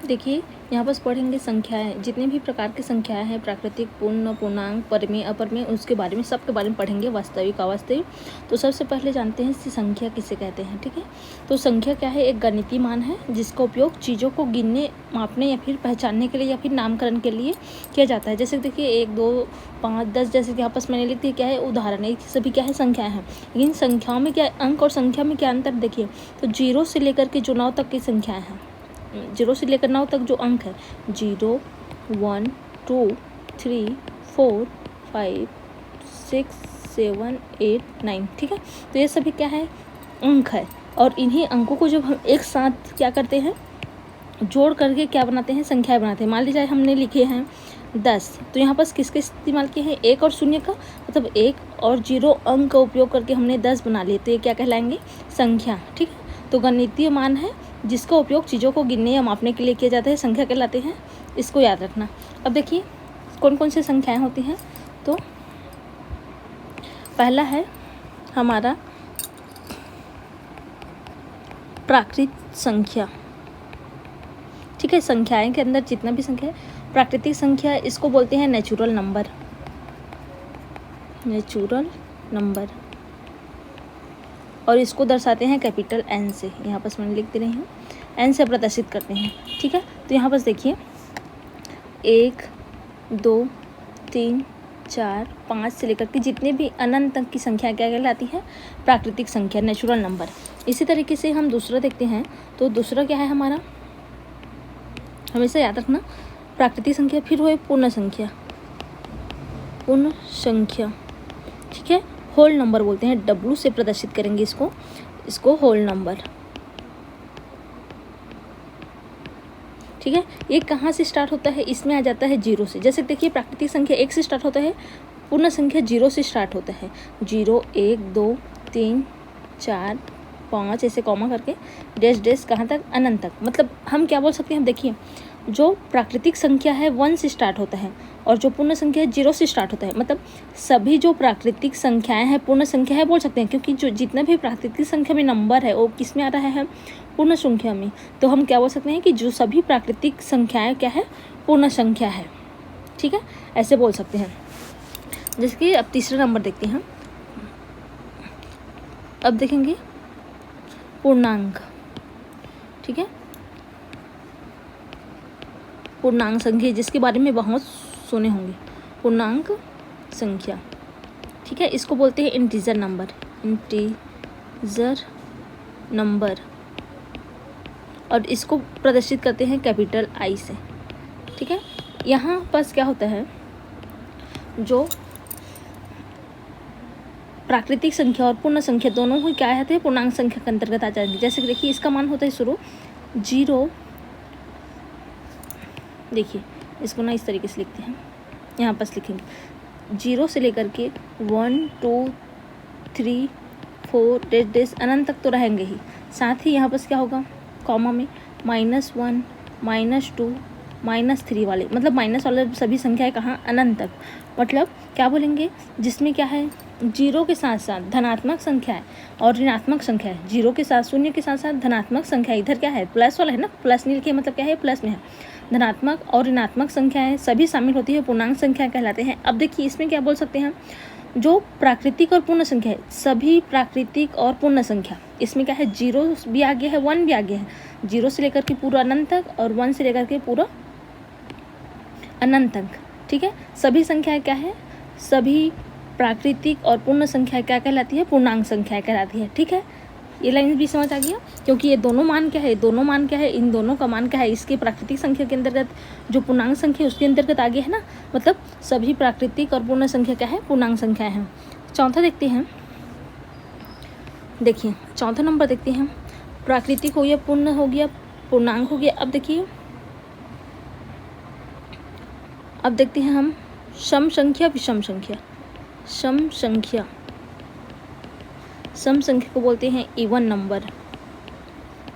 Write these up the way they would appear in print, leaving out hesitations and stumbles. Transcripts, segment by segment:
देखिए यहाँ बस पढ़ेंगे संख्याएं, जितनी भी प्रकार की संख्याएं हैं, प्राकृतिक, पूर्ण, पूर्णांक, परिमेय, अपरिमेय, उसके बारे में, सबके बारे में पढ़ेंगे, वास्तविक, अवास्तविक। तो सबसे पहले जानते हैं संख्या किसे कहते हैं। ठीक है, तो संख्या क्या है? एक गणितीय मान है जिसका उपयोग चीज़ों को गिनने, मापने या फिर पहचानने के लिए या फिर नामकरण के लिए किया जाता है। जैसे देखिए 1, 2, 5, 10 जैसे कि आपस मैंने लिख दिया, क्या है? उदाहरण है, सभी क्या है? संख्याएं हैं। लेकिन संख्याओं में क्या, अंक और संख्या में क्या अंतर देखिए, तो 0 से लेकर के जो 9 तक की संख्याएं हैं, 0 से लेकर 9 तक जो अंक है, 0, 1, 2, 3, 4, 5, 6, 7, 8, 9। ठीक है, तो ये सभी क्या है? अंक है। और इन्हीं अंकों को जब हम एक साथ क्या करते हैं, जोड़ करके क्या बनाते हैं? संख्याएं बनाते हैं। मान लीजिए हमने लिखे हैं 10, तो यहाँ पर किसके इस्तेमाल किए हैं? 1 और 0 का, मतलब 1 और 0 अंक का उपयोग करके हमने 10 बना लिए, तो ये क्या कहलाएंगे? संख्या। ठीक है, तो गणितीय मान है जिसका उपयोग चीज़ों को गिनने या मापने के लिए किया जाता है, संख्या कहलाते हैं। इसको याद रखना। अब देखिए कौन कौन सी संख्याएं होती हैं। तो पहला है हमारा प्राकृतिक संख्या। ठीक है, संख्याएं के अंदर जितना भी संख्या है, प्राकृतिक संख्या, इसको बोलते हैं नेचुरल नंबर। नेचुरल नंबर, और इसको दर्शाते हैं कैपिटल एन से। यहाँ पर मैंने लिख दे रही हूँ, एन से प्रदर्शित करते हैं। ठीक है, तो यहाँ पर देखिए 1, 2, 3, 4, 5 से लेकर के जितने भी अनंत तक की संख्या क्या कहलाती है? प्राकृतिक संख्या, नेचुरल नंबर। इसी तरीके से हम दूसरा देखते हैं, तो दूसरा क्या है हमारा? हमेशा याद रखना, प्राकृतिक संख्या, फिर हो पूर्ण संख्या। पूर्ण संख्या, ठीक है, होल नंबर बोलते हैं, W से प्रदर्शित करेंगे इसको होल नंबर। ठीक है, ये कहाँ से स्टार्ट होता है? इसमें आ जाता है 0 से। जैसे देखिए प्राकृतिक संख्या 1 से स्टार्ट होता है, पूर्ण संख्या 0 से स्टार्ट होता है। 0, 1, 2, 3, 4, 5 ऐसे कॉमा करके डैश डैश कहाँ तक? अनंत तक। मतलब हम क्या बोल सकते हैं? देखिए जो प्राकृतिक संख्या है 1 से स्टार्ट होता है, और जो पूर्ण संख्या है 0 से स्टार्ट होता है। मतलब सभी जो प्राकृतिक संख्याएं हैं पूर्ण संख्या है बोल सकते हैं, क्योंकि जो जितना भी प्राकृतिक संख्या में नंबर है वो किस में आ रहा है? पूर्ण संख्या में। तो हम क्या बोल सकते हैं कि जो सभी प्राकृतिक संख्याएं क्या है? पूर्ण संख्या है। ठीक है, ऐसे बोल सकते हैं। जैसे कि अब तीसरा नंबर देखते हैं। अब देखेंगे पूर्णांक। ठीक है, पूर्णांक संख्या, जिसके बारे में बहुत सुने होंगे, पूर्णांक संख्या। ठीक है, इसको बोलते हैं इंटीजर नंबर। इंटीजर नंबर, और इसको प्रदर्शित करते हैं कैपिटल I से। ठीक है, यहाँ पास क्या होता है, जो प्राकृतिक संख्या और पूर्ण संख्या दोनों ही क्या आते हैं? पूर्णांक संख्या के अंतर्गत आ जाएंगे। जैसे कि देखिए इसका मान होता है शुरू 0, देखिए इसको ना इस तरीके से लिखते हैं, यहाँ पास लिखेंगे 0 से लेकर के 1, 2, 3, 4 डैश डैश अनंत तक तो रहेंगे ही। साथ ही यहाँ पास क्या होगा? कॉमा में -1, -2, -3 वाले, मतलब माइनस वाले सभी संख्याएं कहाँ? अनंत तक। मतलब क्या बोलेंगे? जिसमें क्या है? 0 के साथ साथ धनात्मक संख्या है और ऋणात्मक संख्या है। 0 के साथ, शून्य के साथ साथ धनात्मक संख्या, इधर क्या है? प्लस वाला है ना, प्लस नहीं लिखे मतलब क्या है? प्लस में है। धनात्मक और ऋणात्मक संख्याएं सभी शामिल होती है, पूर्णांक संख्या कहलाते हैं। अब देखिए इसमें क्या बोल सकते हैं, जो प्राकृतिक और पूर्ण संख्या है, सभी प्राकृतिक और पूर्ण संख्या, इसमें क्या है? 0 भी आ गया है, 1 भी आ गया है। 0 से लेकर के पूरा अनंत तक और 1 से लेकर के पूरा अनंत तक। ठीक है, सभी संख्याएं क्या है? सभी प्राकृतिक और पूर्ण संख्या क्या कहलाती है? पूर्णांक संख्या कहलाती है। ठीक है, ये लाइन भी समझ आ गया, क्योंकि ये दोनों मान क्या है? दोनों मान क्या है? इन दोनों का मान क्या है? इसके प्राकृतिक संख्या के अंतर्गत, जो पूर्णांक संख्या उसके अंतर्गत आ गया है ना। मतलब सभी प्राकृतिक और पूर्ण संख्या क्या है? पूर्णांक संख्या है। चौथा देखते हैं, देखिए चौथा नंबर देखते हैं। प्राकृतिक हो गया, पूर्ण हो गया, पूर्णांक हो गया। अब देखते हैं हम सम संख्या, विषम संख्या। सम संख्या, सम संख्या को बोलते हैं इवन नंबर।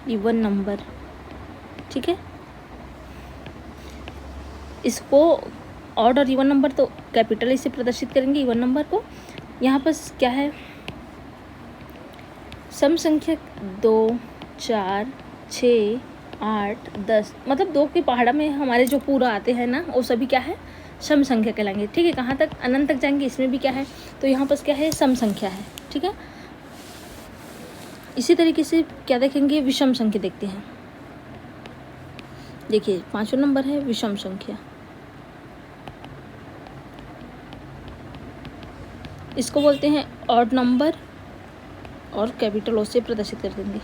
इवन नंबर, ठीक है, इसको ऑड और इवन नंबर तो कैपिटल I से प्रदर्शित करेंगे इवन नंबर को। यहाँ पर क्या है? सम संख्या 2, 4, 6, 8, 10, मतलब 2 के पहाड़ा में हमारे जो पूरा आते हैं ना, वो सभी क्या है, सम संख्या कहलाएंगे। ठीक है, कहाँ तक, अनंत तक जाएंगे, इसमें भी क्या है, तो यहाँ पर क्या है, सम संख्या है। ठीक है, इसी तरीके से क्या देखेंगे, विषम संख्या देखते हैं। देखिए 5वां नंबर है विषम संख्या। इसको बोलते हैं ऑड नंबर, और कैपिटल ओ से प्रदर्शित कर देंगे।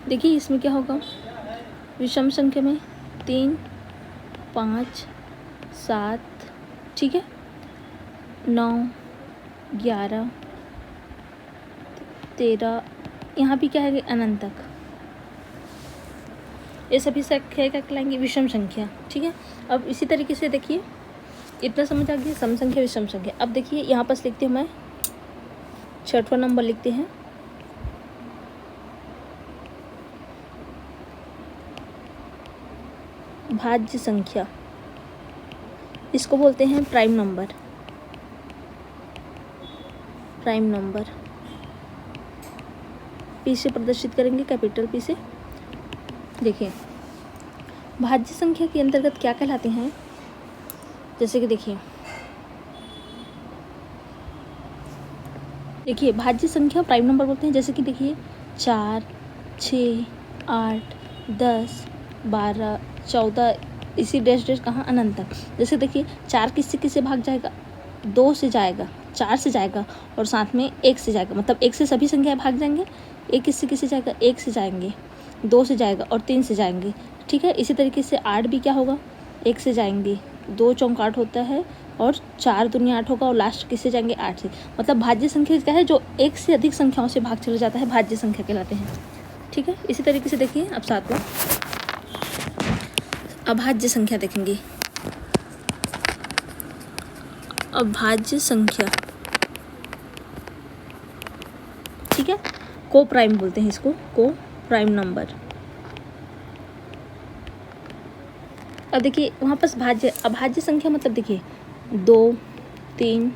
देखिए इसमें क्या होगा, विषम संख्या में 3, 5, 7, ठीक है, 9, 11, 13, यहाँ भी क्या है, अनंत तक। ये सभी संख्या क्या कहलाएंगी, विषम संख्या। ठीक है, अब इसी तरीके से देखिए, इतना समझ आ गया, सम संख्या विषम संख्या। अब देखिए यहाँ पर लिखते हैं, मैं 6वां नंबर लिखते हैं, भाज्य संख्या। इसको बोलते हैं prime number. Prime number P से प्रदर्शित करेंगे, कैपिटल पी से। देखिए भाज्य संख्या के अंतर्गत क्या कहलाते हैं, जैसे कि देखिए भाज्य संख्या प्राइम नंबर बोलते हैं। जैसे कि देखिए 4, 6, 8, 10, 12, 14, इसी डैश डैश कहाँ, अनंत तक। जैसे देखिए 4 किससे भाग जाएगा, 2 से जाएगा, 4 से जाएगा, और साथ में 1 से जाएगा, मतलब 1 से सभी संख्याएं भाग जाएंगे। 1 किससे जाएगा, 1 से जाएंगे, 2 से जाएगा और 3 से जाएंगे। ठीक है, इसी तरीके से 8 भी क्या होगा, 1 से जाएंगे, 2 चौक 8 होता है, और 4 दूनी 8 होगा, और लास्ट किससे जाएंगे, 8 से। मतलब भाज्य संख्या क्या है, जो 1 से अधिक संख्याओं से भाग चला जाता है, भाज्य संख्या कहलाते हैं। ठीक है, इसी तरीके से देखिए अब साथ में अभाज्य संख्या देखेंगे। अभाज्य संख्या, ठीक है, को प्राइम बोलते हैं इसको, को प्राइम नंबर। अब देखिए वहाँ पर भाज्य, अभाज्य संख्या मतलब देखिए 2, 3,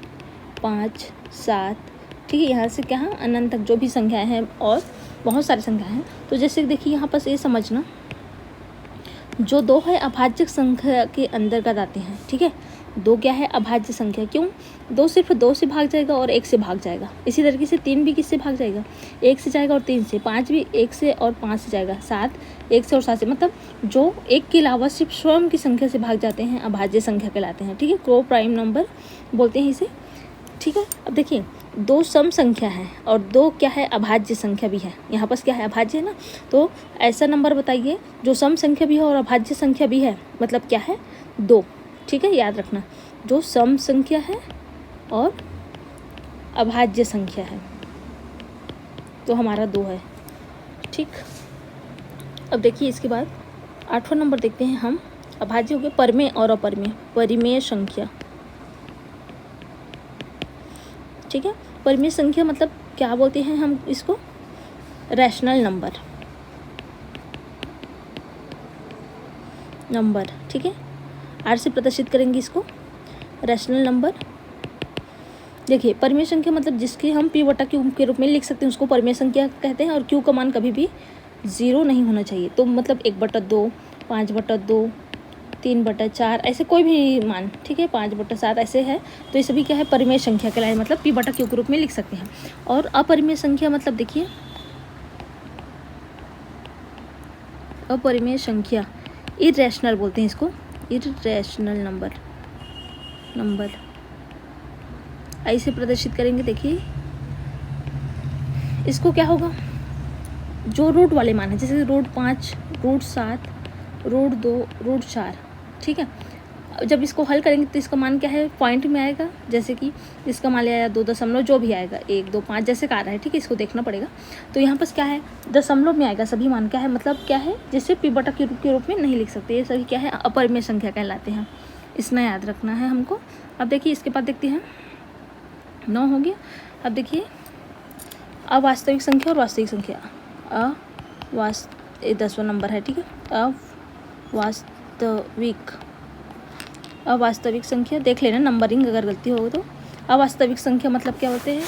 5, 7, ठीक है, यहाँ से क्या है, अनंत तक जो भी संख्याएं हैं, और बहुत सारी संख्याएं हैं। तो जैसे देखिए यहाँ पर ये समझना, जो 2 है अभाज्य संख्या के अंतर्गत आते हैं। ठीक है, 2 क्या है, अभाज्य संख्या। क्यों, 2 सिर्फ 2 से भाग जाएगा और 1 से भाग जाएगा। इसी तरीके से 3 भी किससे भाग जाएगा, 1 से जाएगा और 3 से। 5 भी 1 से और 5 से जाएगा। 7 1 से और 7 से, मतलब जो 1 के अलावा सिर्फ स्वयं की संख्या से भाग जाते हैं, अभाज्य संख्या कहलाते हैं। ठीक है, को प्राइम नंबर बोलते हैं इसे। ठीक है, अब देखिए 2 सम संख्या है और 2 क्या है, अभाज्य संख्या भी है। यहाँ पर क्या है, अभाज्य है ना, तो ऐसा नंबर बताइए जो सम संख्या भी है और अभाज्य संख्या भी है, मतलब क्या है, 2। ठीक है, याद रखना, जो सम संख्या है और अभाज्य संख्या है, तो हमारा 2 है। ठीक, अब देखिए इसके बाद 8वां नंबर देखते हैं हम। अभाज्य हो गए परमेय और अपरमेय, परिमेय संख्या। ठीक है, परिमेय संख्या मतलब क्या बोलते हैं हम इसको, रैशनल नंबर। ठीक है, आर से प्रदर्शित करेंगे इसको, रैशनल नंबर। देखिए परिमेय संख्या मतलब जिसके हम p बटा क्यू के रूप में लिख सकते हैं, उसको परिमेय संख्या कहते हैं। और क्यू का मान कभी भी 0 नहीं होना चाहिए। तो मतलब 1/2, 5/2, 3/4, ऐसे कोई भी मान, ठीक है, 5/7 ऐसे है, तो ये सभी क्या है, परिमेय संख्या कहलाए, मतलब p बटा क्यू के रूप में लिख सकते हैं। और अपरिमेय संख्या मतलब देखिए, अपरिमेय संख्या इरैशनल बोलते हैं इसको, इरैशनल नंबर ऐसे प्रदर्शित करेंगे। देखिए इसको क्या होगा, जो रूट वाले मान है, जैसे √5, √7, √2, √4। ठीक है, जब इसको हल करेंगे तो इसका मान क्या है, पॉइंट में आएगा। जैसे कि इसका मान लिया 2 दशमलव जो भी आएगा, 1, 2, 5 जैसे का आ रहा है। ठीक है, इसको देखना पड़ेगा। तो यहाँ पर क्या है, दशमलव में आएगा सभी मान। क्या है, मतलब क्या है, जिसे p बटा के रूप में नहीं लिख सकते। ये सभी क्या है, अपरिमेय संख्या कहलाते हैं। इतना याद रखना है हमको। अब देखिए इसके बाद देखते हैं, 9 हो गया। अब देखिए अवास्तविक संख्या और वास्तविक संख्या। 10वां नंबर है। ठीक है, अवास्तविक संख्या देख लेना, नंबरिंग अगर गलती हो तो। अवास्तविक संख्या मतलब क्या होते हैं,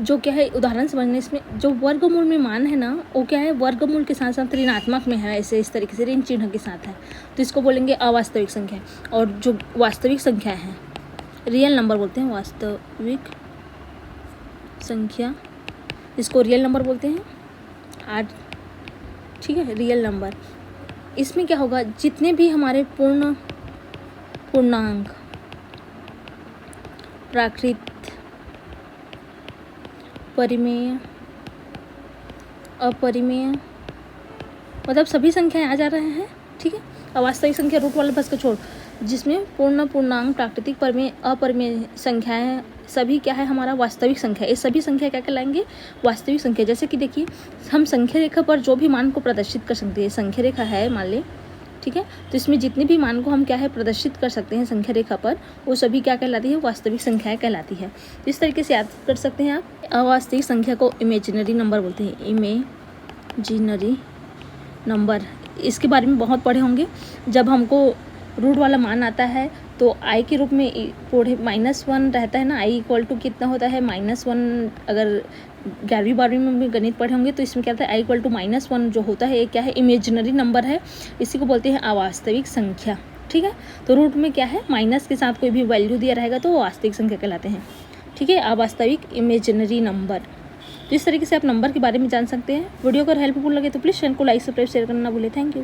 जो क्या है उदाहरण समझने, इसमें जो वर्गमूल में मान है ना वो क्या है वर्गमूल के साथ साथ ऋणात्मक में है, ऐसे इस तरीके से ऋण चिन्ह के साथ है, तो इसको बोलेंगे अवास्तविक संख्या। और जो वास्तविक संख्या है, रियल नंबर बोलते हैं, वास्तविक संख्या इसको रियल नंबर बोलते हैं। ठीक है, रियल नंबर। इसमें क्या होगा, जितने भी हमारे पूर्णांक, प्राकृत, परिमेय, अपरिमेय, मतलब सभी संख्याएं आ जा रहे हैं। ठीक है, अवास्तविक संख्या रूट वाले बस को छोड़, जिसमें पूर्ण, पूर्णांक, प्राकृतिक, परिमेय, अपरिमेय संख्याएं सभी क्या है हमारा वास्तविक संख्या। ये सभी संख्या क्या कहलाएंगे, वास्तविक संख्या। जैसे कि देखिए, हम संख्या रेखा पर जो भी मान को प्रदर्शित कर सकते हैं, संख्या रेखा है मान ले, ठीक है, तो इसमें जितने भी मान को हम क्या है प्रदर्शित कर सकते हैं संख्या रेखा पर, वो सभी क्या कहलाती है, वास्तविक संख्याएं कहलाती है। इस तरीके से याद कर सकते हैं आप। अवास्तविक संख्या को इमेजिनरी नंबर बोलते हैं, इमेजिनरी नंबर। इसके बारे में बहुत पढ़े होंगे। जब हमको रूट वाला मान आता है तो आई के रूप में -1 रहता है ना, आई इक्वल टू कितना होता है -1। अगर 11वीं 12वीं में भी गणित पढ़े होंगे तो इसमें क्या था, आई इक्वल टू -1 जो होता है ये क्या है, इमेजिनरी नंबर है, इसी को बोलते हैं अवास्तविक संख्या। ठीक है, तो रूट में क्या है माइनस के साथ कोई भी वैल्यू दिया रहेगा तो वो वास्तविक संख्या कहलाते हैं। ठीक है, अवास्तविक इमेजिनरी नंबर। तो इस तरीके से आप नंबर के बारे में जान सकते हैं। वीडियो अगर हेल्पफुल लगे तो प्लीज़ चैनल को लाइक सब्सक्राइब शेयर करना ना भूलें। Thank you.